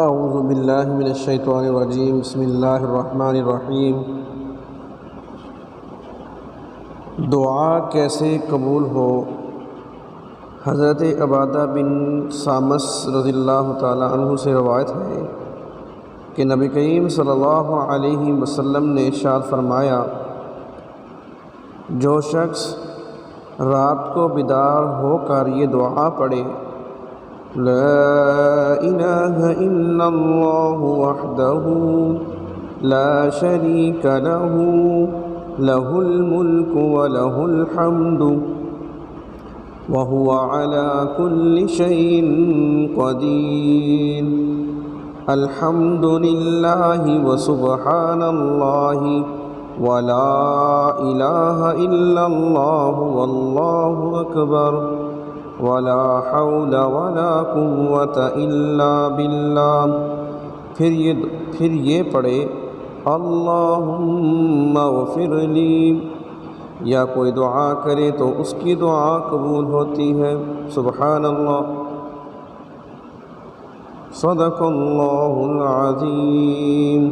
اعوذ باللہ من الشیطان الرجیم، بسم اللہ الرحمن الرحیم۔ دعا کیسے قبول ہو؟ حضرت عبادہ بن سامس رضی اللہ تعالیٰ عنہ سے روایت ہے کہ نبی کریم صلی اللہ علیہ وسلم نے ارشاد فرمایا، جو شخص رات کو بیدار ہو کر یہ دعا پڑھے، لا الہ الا اللہ وحدہ لا شریک لہ لہ الملک ولہ الحمد وہو علی کل شیء قدیر، الحمد للہ وسبحان اللہ ولا الہ الا اللہ واللہ اکبر ولا حول ولا قوة الا باللہ۔ پھر یہ پڑھے، اللہم اغفر لی، یا کوئی دعا کرے تو اس کی دعا قبول ہوتی ہے۔ سبحان اللہ، صدق اللہ العظیم۔